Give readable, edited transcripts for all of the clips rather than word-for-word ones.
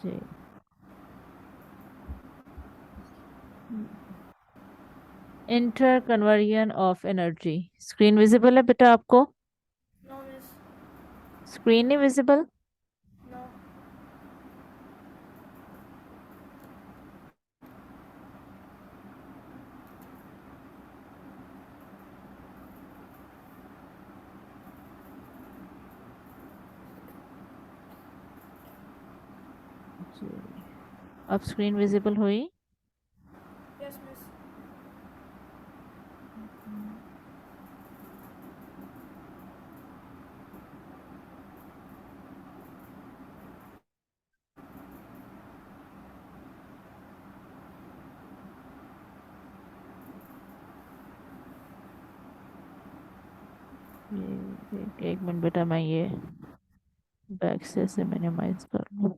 Ji. Inter conversion of energy. Screen visible है बेटा आपको? No miss. स्क्रीन नहीं विजिबल? नो। जी। अब स्क्रीन विजिबल हुई? Yes miss. एक मिनट बेटा, मैं ये बैक से मिनिमाइज कर लूँ।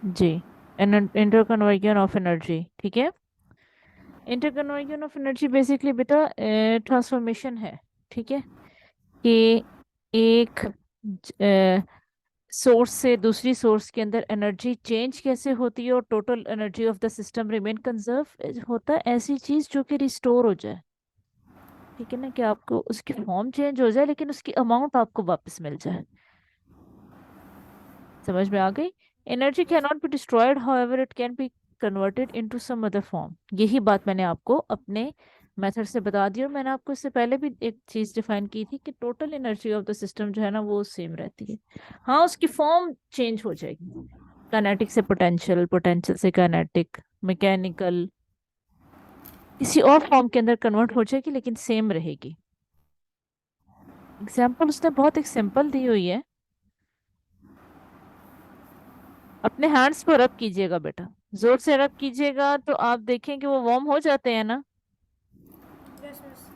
जी। इंटर कन्वर्जन ऑफ एनर्जी, ठीक है। Inter conversion of energy basically बेटा ट्रांसफॉर्मेशन है, ठीक है। कि एक सोर्स से दूसरी सोर्स के अंदर एनर्जी चेंज कैसे होती है और total energy of the system remain conserve होता है, ऐसी चीज जो कि रिस्टोर हो जाए, ठीक है ना। कि आपको उसकी फॉर्म चेंज हो जाए लेकिन उसकी अमाउंट आपको वापस मिल जाए। समझ में आ गई? Energy can yes. Not be destroyed, however it can be converted into some other form. यही बात मैंने आपको अपने मेथड से बता दी, और मैंने आपको इससे पहले भी एक चीज डिफाइन की थी कि total energy of the system जो है ना वो सेम रहती है। हाँ, उसकी फॉर्म चेंज हो जाएगी। काइनेटिक से पोटेंशियल, पोटेंशियल से काइनेटिक, मैकेनिकल, किसी और फॉर्म के अंदर कन्वर्ट हो जाएगी लेकिन सेम रहेगी। एग्जाम्पल उसने बहुत एक सिंपल दी हुई है। अपने हैंड्स को रब कीजिएगा बेटा, जोर से रब कीजिएगा तो आप देखें कि वो वार्म हो जाते हैं ना। Yes miss.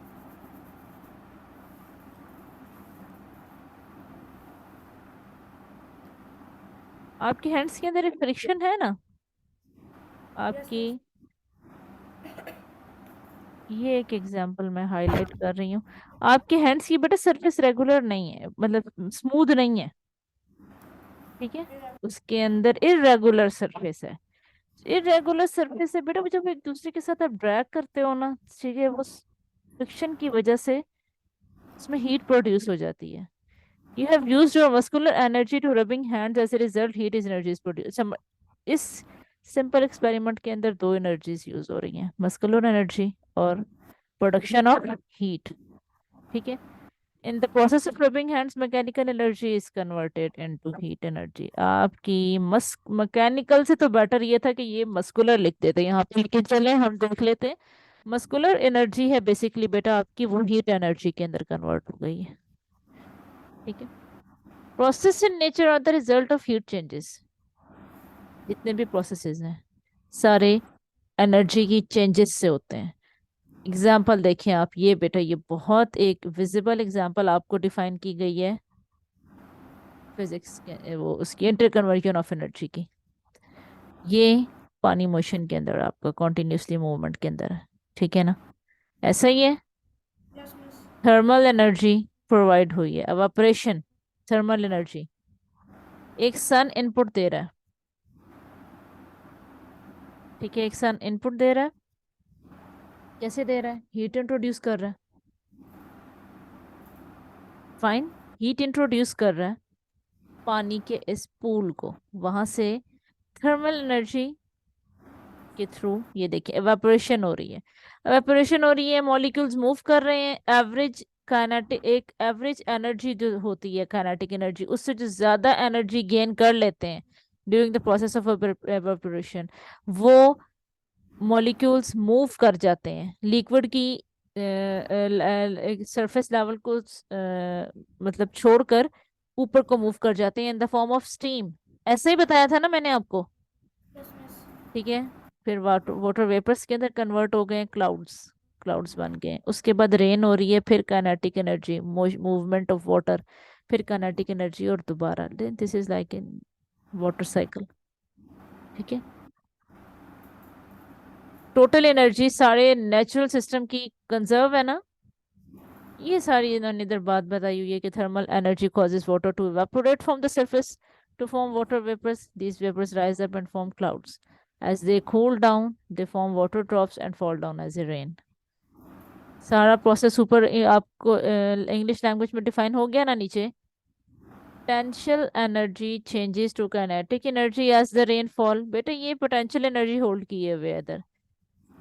आपके हैंड्स के अंदर एक फ्रिक्शन है ना यस आपकी। मिस। ये एक एग्जांपल मैं हाईलाइट कर रही हूँ। आपके हैंड्स की बेटा सरफेस रेगुलर नहीं है, मतलब स्मूथ नहीं है, ठीक है। उसके अंदर इरेगुलर सरफेस है। इरेगुलर सरफेस है बेटा, जब एक दूसरे के साथ आप ड्रैग करते हो ना, ठीक है, वो फ्रिक्शन की वजह से उसमें हीट प्रोड्यूस हो जाती है। You have used your muscular energy to rubbing hands. As a result, heat is energy is produced. इस सिंपल एक्सपेरिमेंट के अंदर दो एनर्जीज यूज हो रही हैं, मस्कुलर एनर्जी और प्रोडक्शन ऑफ हीट, ठीक है। In the process of rubbing hands mechanical energy is converted into heat energy. आपकी मैकेनिकल से तो बेटर ये था कि ये मस्कुलर लिख देते यहाँ पे, लेकिन चले हम देख लेते। मस्कुलर एनर्जी है बेसिकली बेटा आपकी, वो हीट एनर्जी के अंदर कन्वर्ट हो गई है, ठीक है। Process in nature are the result of heat changes. जितने भी प्रोसेसेस हैं सारे एनर्जी की चेंजेस से होते हैं। एग्जाम्पल देखें आप, ये बेटा ये बहुत एक विजिबल एग्जाम्पल आपको डिफाइन की गई है फिजिक्स के, वो उसकी इंटर कन्वर्जन ऑफ एनर्जी की। ये पानी मोशन के अंदर आपका कॉन्टिन्यूसली मूवमेंट के अंदर है, ठीक है ना। ऐसा ही है। Yes miss. Thermal energy provide हुई है, एवापोरेशन, थर्मल एनर्जी। एक सन इनपुट दे रहा है, ठीक है, एक सन इनपुट दे रहा है। कैसे दे रहा है? हीट इंट्रोड्यूस कर रहा है, फाइन। हीट इंट्रोड्यूस कर रहा है पानी के इस पूल को, वहां से थर्मल एनर्जी के थ्रू ये देखिए एवापोरेशन हो रही है। एवापोरेशन हो रही है, मॉलिक्यूल्स मूव कर रहे हैं। एवरेज काइनेटिक, एक एवरेज एनर्जी जो होती है काइनेटिक एनर्जी, उससे जो ज्यादा एनर्जी गेन कर लेते हैं during the process of evaporation, वो मॉलिक्यूल्स मूव कर जाते हैं लिक्विड की सरफेस लेवल को मतलब छोड़कर ऊपर को मूव कर जाते हैं in the form of steam. ऐसे ही बताया था ना मैंने आपको, यस मिस। ठीक है। फिर वाटर वाटर वेपर्स के अंदर कन्वर्ट हो गए क्लाउड्स, क्लाउड्स बन गए। उसके बाद रेन हो रही है, फिर kinetic energy, movement of water, फिर काइनेटिक एनर्जी, और दोबारा। This is like in water cycle. ठीक है। टोटल एनर्जी सारे नेचुरल सिस्टम की कंजर्व है ना। ये सारी इन्होंने इधर बात बताई हुई है कि thermal energy causes water to evaporate from the surface to form water vapors. These vapors rise up and form clouds. As they cool down, they form water drops and fall down as a rain. सारा process ऊपर आपको English language में define हो गया ना नीचे। Potential energy changes to kinetic energy as the rain fall. बेटा ये पोटेंशियल एनर्जी होल्ड किए हुए है इधर।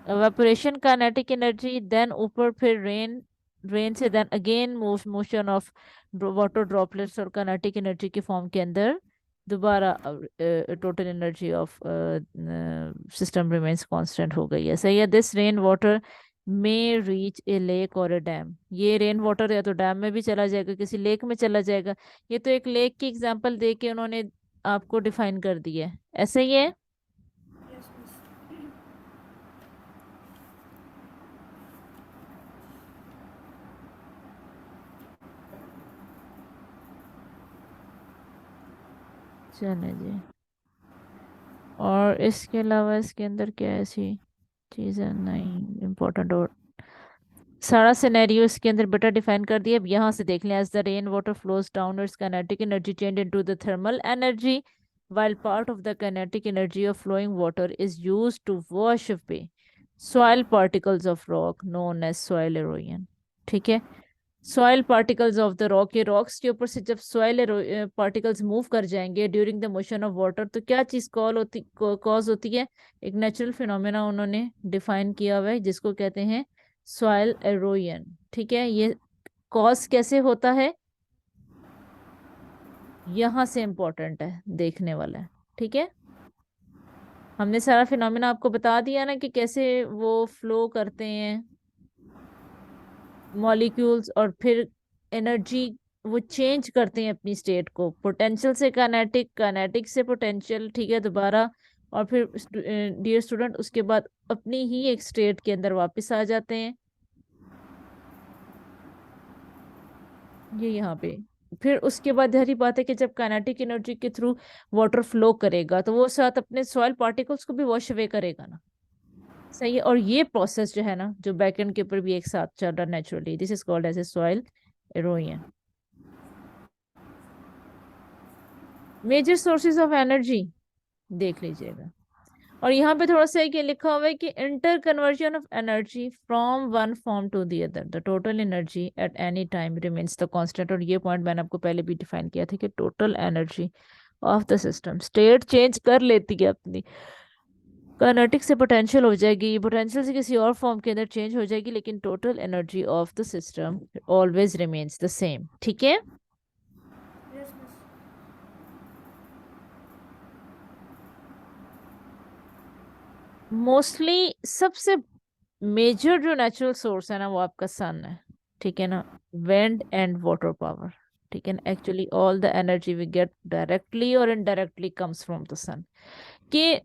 evaporation kinetic energy, then ऊपर फिर रेन से then again motion of water droplets और kinetic एनर्जी के फॉर्म के अंदर दोबारा total energy of system remains constant हो गई है। सही है। दिस रेन वाटर में रीच ए लेक और ए डैम। ये रेन वाटर या तो डैम में भी चला जाएगा, किसी लेक में चला जाएगा। ये तो एक लेक की एग्जांपल दे के उन्होंने आपको डिफाइन कर दिया है। ऐसे ही है। Yes, miss. चले जी। और इसके अलावा इसके अंदर क्या ऐसी चीज़ें नहीं इम्पोर्टेंट, और सारा सिनेरियो इसके अंदर बेटा डिफाइन कर दिया। अब यहाँ से देख लें। As the rain water flows downwards kinetic energy change into the thermal energy while part of the kinetic energy of flowing water is used to wash away soil particles of rock known as soil erosion। ठीक है। Soil particles of the rock, ये rocks के ऊपर से जब soil particles move कर जाएंगे during the motion of water, तो क्या चीज कॉज होती है। एक नेचुरल फिनोमेना उन्होंने डिफाइन किया हुआ है जिसको कहते हैं सॉइल एरोजन। ठीक है। ये कॉज कैसे होता है, यहां से इंपॉर्टेंट है, देखने वाला है। ठीक है। हमने सारा फिनोमेना आपको बता दिया ना कि कैसे वो फ्लो करते हैं मॉलिक्यूल्स, और फिर एनर्जी वो चेंज करते हैं अपनी स्टेट को, पोटेंशियल से काइनेटिक, काइनेटिक से पोटेंशियल। ठीक है। दोबारा और फिर डियर स्टूडेंट उसके बाद अपनी ही एक स्टेट के अंदर वापस आ जाते हैं। ये यहाँ पे फिर उसके बाद हरी बात है कि जब काइनेटिक एनर्जी के थ्रू वाटर फ्लो करेगा तो वो साथ अपने सॉइल पार्टिकल्स को भी वॉश अवे करेगा ना। सही है। और ये प्रोसेस जो है ना, जो बैकएंड के ऊपर भी एक साथ चल रहा naturally, this is called as a soil erosion. Major sources of energy देख लीजिएगा। और यहाँ पे थोड़ा सा ये लिखा हुआ है कि inter conversion of energy from one form to the other, the total energy at any time remains the constant. और ये पॉइंट मैंने आपको पहले भी डिफाइन किया था कि total energy of the system state change कर लेती है अपनी, काइनेटिक से पोटेंशियल हो जाएगी, पोटेंशियल से किसी और फॉर्म के अंदर चेंज हो जाएगी, लेकिन total energy of the system always remains the same. ठीक है। Yes, miss. मोस्टली सबसे मेजर जो नेचुरल सोर्स है ना वो आपका सन है। ठीक है ना। Wind and water power. ठीक है ना। Actually all the energy we get directly और indirectly comes from the sun. कि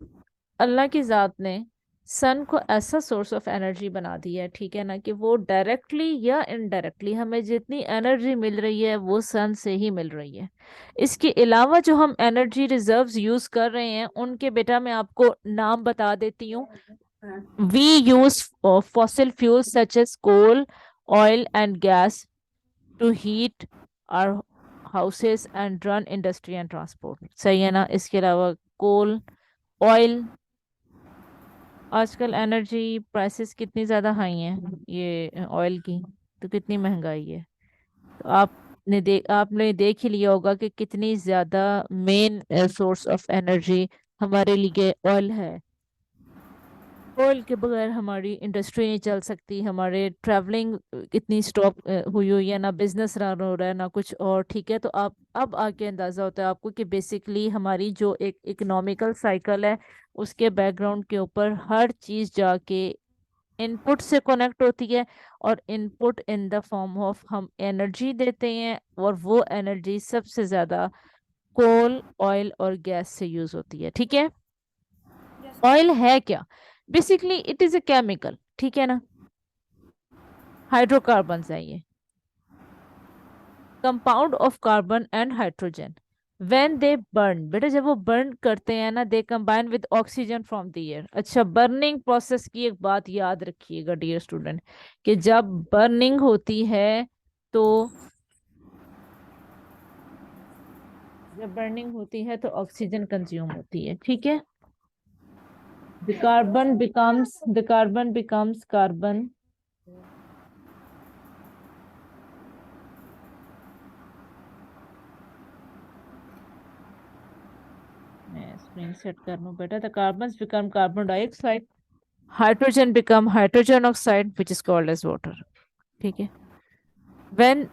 अल्लाह की जात ने सन को ऐसा सोर्स ऑफ एनर्जी बना दिया है, ठीक है ना, कि वो डायरेक्टली या इनडायरेक्टली हमें जितनी एनर्जी मिल रही है वो सन से ही मिल रही है। इसके अलावा जो हम एनर्जी रिजर्व्स यूज कर रहे हैं उनके बेटा मैं आपको नाम बता देती हूँ। We use fossil fuels such as coal, oil, and gas to heat our houses and run industry and transport। सही है ना। इसके अलावा कोल, ऑयल, आजकल एनर्जी प्राइसेस कितनी ज़्यादा हाई हैं ये ऑयल की, तो कितनी महंगाई है। तो आपने देख ही लिया होगा कि कितनी ज़्यादा मेन सोर्स ऑफ एनर्जी हमारे लिए ऑयल है। ऑयल के बगैर हमारी इंडस्ट्री नहीं चल सकती, हमारे ट्रैवलिंग इतनी स्टॉप हुई हुई है, ना बिजनेस रन हो रहा है ना कुछ और। ठीक है। तो आप अब आके अंदाजा होता है आपको कि बेसिकली हमारी जो एक इकोनॉमिकल साइकिल है उसके बैकग्राउंड के ऊपर हर चीज जाके इनपुट से कनेक्ट होती है, और input in the form of हम एनर्जी देते हैं, और वो एनर्जी सबसे ज्यादा कोल, ऑयल और गैस से यूज होती है। ठीक है। Yes, ऑयल है क्या, basically it is a chemical. ठीक है ना। हाइड्रोकार्बन है ये, compound of carbon and hydrogen. When they burn, बेटा जब वो बर्न करते हैं ना, they combine with oxygen from the air. अच्छा, बर्निंग प्रोसेस की एक बात याद रखिएगा डियर स्टूडेंट, कि जब बर्निंग होती है तो, जब बर्निंग होती है तो ऑक्सीजन कंज्यूम होती है, ठीक है। the carbon becomes carbon, मैं स्क्रीन सेट कर लूं बेटा। The carbons become carbon dioxide, hydrogen become hydrogen oxide which is called as water, ठीक है। व्हेन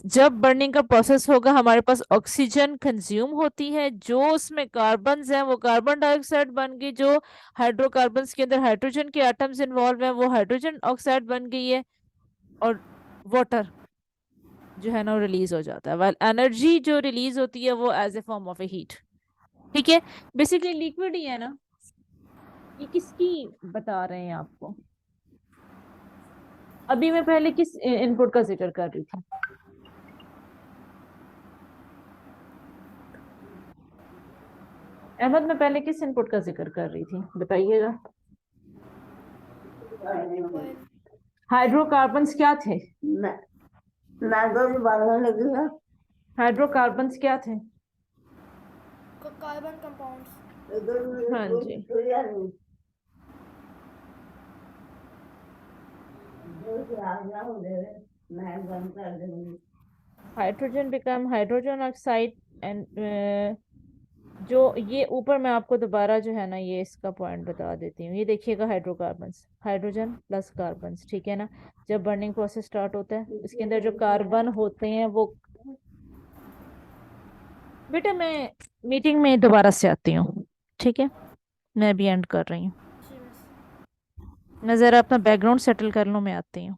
जब बर्निंग का प्रोसेस होगा, हमारे पास ऑक्सीजन कंज्यूम होती है, जो उसमें कार्बन हैं वो कार्बन डाइऑक्साइड बन गई, जो हाइड्रोकार्बन्स के अंदर हाइड्रोजन के एटम्स इन्वॉल्व हैं वो हाइड्रोजन ऑक्साइड बन गई है, और वाटर जो है ना वो रिलीज हो जाता है। वेल एनर्जी जो रिलीज होती है वो as a form of a heat, ठीक है। बेसिकली लिक्विड ही है ना। ये किसकी बता रहे हैं आपको? अभी मैं पहले किस इनपुट का जिक्र कर रही थी? अहमद, मैं पहले किस इनपुट का जिक्र कर रही थी बताइएगा। ऑयल। हाइड्रोकार्बन्स क्या थे? मैं तो बनने लगी ना। हाइड्रोकार्बन्स क्या थे? Carbon compounds. हाँ जी, मैं बंद कर दूंगी। Hydrogen become hydrogen oxide and जो ये ऊपर मैं आपको दोबारा जो है ना ये इसका पॉइंट बता देती हूँ। ये देखिएगा, हाइड्रोकार्बन्स, हाइड्रोजन प्लस कार्बन्स, ठीक है ना। जब बर्निंग प्रोसेस स्टार्ट होता है इसके अंदर जो कार्बन होते हैं वो, बेटा मैं मीटिंग में दोबारा से आती हूँ, ठीक है। मैं भी एंड कर रही हूँ। जी मिस। मैं जरा अपना बैकग्राउंड सेटल कर लूँ, मैं आती हूँ।